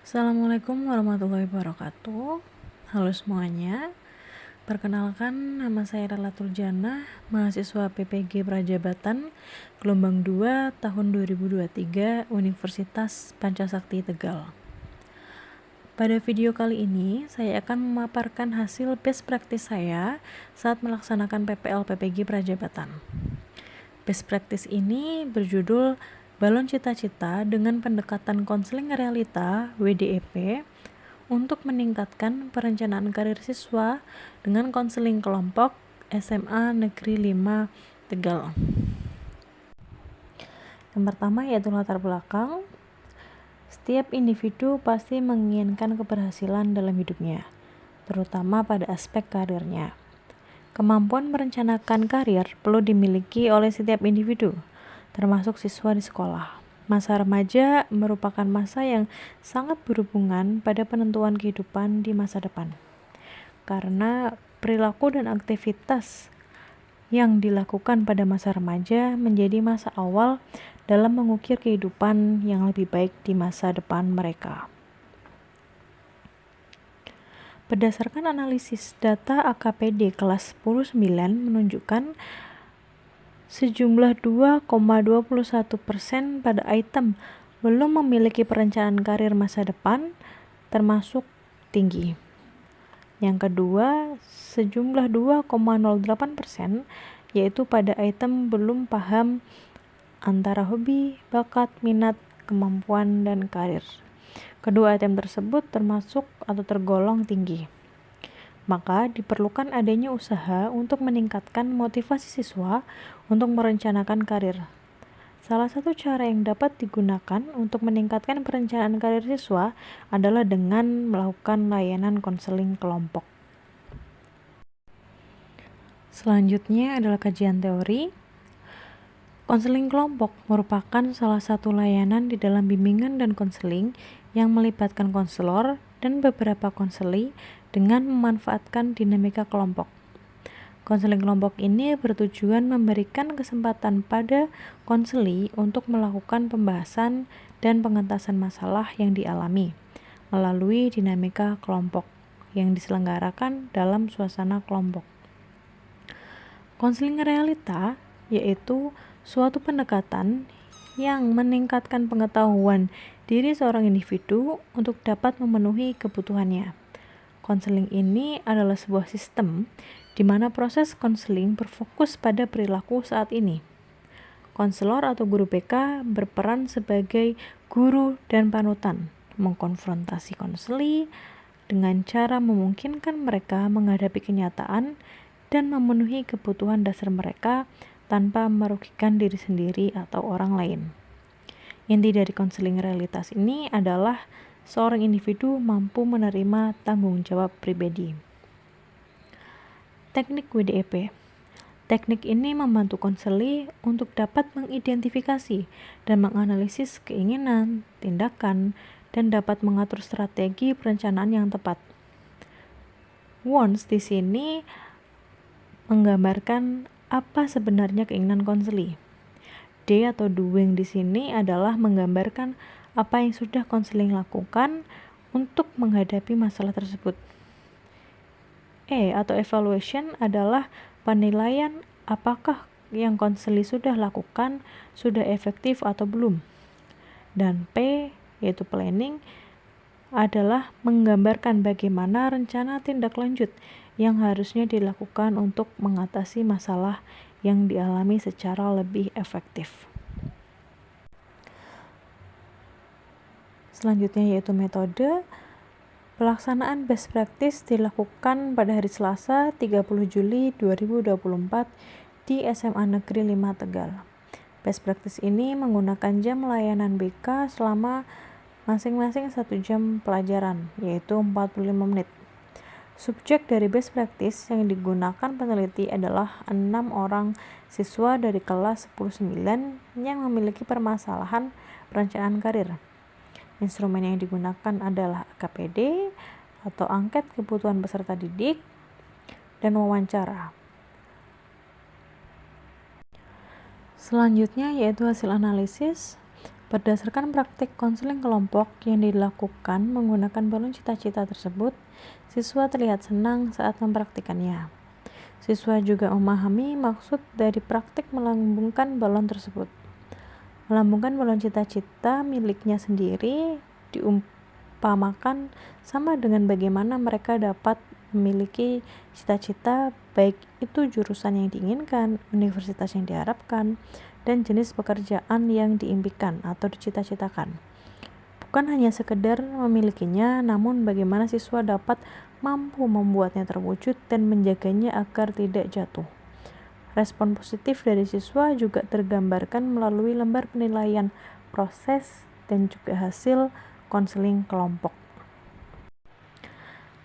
Assalamualaikum warahmatullahi wabarakatuh. Halo semuanya. Perkenalkan, nama saya Lalatul Jannah, mahasiswa PPG Prajabatan gelombang 2 tahun 2023 Universitas Pancasakti Tegal. Pada video kali ini, saya akan memaparkan hasil best practice saya saat melaksanakan PPL PPG Prajabatan. Best practice ini berjudul Balon Cita-Cita dengan Pendekatan Konseling Realita WDEP untuk meningkatkan perencanaan karir siswa dengan konseling kelompok SMA Negeri 5 Tegal. Yang pertama yaitu latar belakang. Setiap individu pasti menginginkan keberhasilan dalam hidupnya, terutama pada aspek karirnya. Kemampuan merencanakan karir perlu dimiliki oleh setiap individu, termasuk siswa di sekolah. Masa remaja merupakan masa yang sangat berhubungan pada penentuan kehidupan di masa depan. Karena perilaku dan aktivitas yang dilakukan pada masa remaja menjadi masa awal dalam mengukir kehidupan yang lebih baik di masa depan mereka. Berdasarkan analisis data AKPD kelas 10-9 menunjukkan sejumlah 2,21% pada item belum memiliki perencanaan karir masa depan termasuk tinggi. Yang kedua, sejumlah 2,08% yaitu pada item belum paham antara hobi, bakat, minat, kemampuan, dan karir. Kedua item tersebut termasuk atau tergolong tinggi. Maka diperlukan adanya usaha untuk meningkatkan motivasi siswa untuk merencanakan karir. Salah satu cara yang dapat digunakan untuk meningkatkan perencanaan karir siswa adalah dengan melakukan layanan konseling kelompok. Selanjutnya adalah kajian teori. Konseling kelompok merupakan salah satu layanan di dalam bimbingan dan konseling yang melibatkan konselor dan beberapa konseli dengan memanfaatkan dinamika kelompok. Konseling kelompok ini bertujuan memberikan kesempatan pada konseli untuk melakukan pembahasan dan pengentasan masalah yang dialami melalui dinamika kelompok yang diselenggarakan dalam suasana kelompok. Konseling realita yaitu suatu pendekatan yang meningkatkan pengetahuan diri seorang individu untuk dapat memenuhi kebutuhannya. Konseling ini adalah sebuah sistem di mana proses konseling berfokus pada perilaku saat ini. Konselor atau guru BK berperan sebagai guru dan panutan, mengkonfrontasi konseli dengan cara memungkinkan mereka menghadapi kenyataan dan memenuhi kebutuhan dasar mereka tanpa merugikan diri sendiri atau orang lain. Inti dari konseling realitas ini adalah seorang individu mampu menerima tanggung jawab pribadi. Teknik WDEP. Teknik ini membantu konseli untuk dapat mengidentifikasi dan menganalisis keinginan, tindakan, dan dapat mengatur strategi perencanaan yang tepat. Wants di sini menggambarkan apa sebenarnya keinginan konseli. D atau doing di sini adalah menggambarkan apa yang sudah konseling lakukan untuk menghadapi masalah tersebut. E atau evaluation adalah penilaian apakah yang konseli sudah lakukan sudah efektif atau belum. Dan P yaitu planning adalah menggambarkan bagaimana rencana tindak lanjut yang harusnya dilakukan untuk mengatasi masalah yang dialami secara lebih efektif. Selanjutnya yaitu metode. Pelaksanaan best practice dilakukan pada hari Selasa 30 Juli 2024 di SMA Negeri 5 Tegal. Best practice ini menggunakan jam layanan BK selama masing-masing 1 jam pelajaran, yaitu 45 menit. Subjek dari best practice yang digunakan peneliti adalah 6 orang siswa dari kelas 10-9 yang memiliki permasalahan perencanaan karir. Instrumen yang digunakan adalah AKPD atau angket kebutuhan peserta didik dan wawancara. Selanjutnya yaitu hasil analisis. Berdasarkan praktik konseling kelompok yang dilakukan menggunakan balon cita-cita tersebut, siswa terlihat senang saat mempraktikannya. Siswa juga memahami maksud dari praktik melambungkan balon tersebut. Melambungkan balon cita-cita miliknya sendiri diumpamakan sama dengan bagaimana mereka dapat memiliki cita-cita, baik itu jurusan yang diinginkan, universitas yang diharapkan, dan jenis pekerjaan yang diimpikan atau dicita-citakan. Bukan hanya sekedar memilikinya, namun bagaimana siswa dapat mampu membuatnya terwujud dan menjaganya agar tidak jatuh. Respon positif dari siswa juga tergambarkan melalui lembar penilaian proses dan juga hasil konseling kelompok.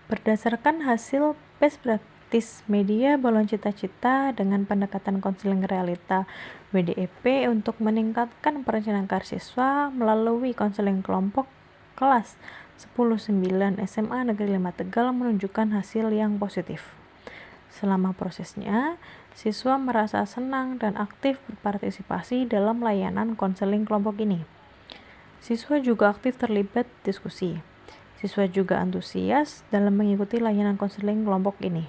Berdasarkan hasil best practice media balon cita-cita dengan pendekatan konseling realita WDEP untuk meningkatkan perencanaan karir siswa melalui konseling kelompok kelas 10-9 SMA Negeri 5 Tegal menunjukkan hasil yang positif. Selama prosesnya, siswa merasa senang dan aktif berpartisipasi dalam layanan konseling kelompok ini. Siswa juga aktif terlibat diskusi. Siswa juga antusias dalam mengikuti layanan konseling kelompok ini.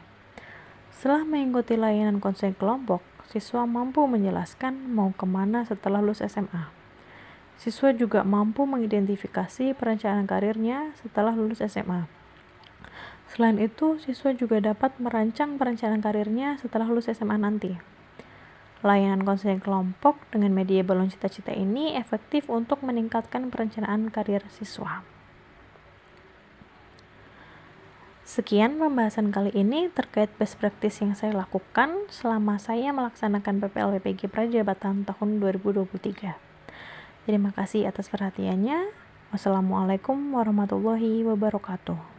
Setelah mengikuti layanan konseling kelompok, siswa mampu menjelaskan mau kemana setelah lulus SMA. Siswa juga mampu mengidentifikasi perencanaan karirnya setelah lulus SMA. Selain itu, siswa juga dapat merancang perencanaan karirnya setelah lulus SMA nanti. Layanan konseling kelompok dengan media balon cita-cita ini efektif untuk meningkatkan perencanaan karir siswa. Sekian pembahasan kali ini terkait best practice yang saya lakukan selama saya melaksanakan PPLPPG Prajabatan tahun 2023. Terima kasih atas perhatiannya. Wassalamualaikum warahmatullahi wabarakatuh.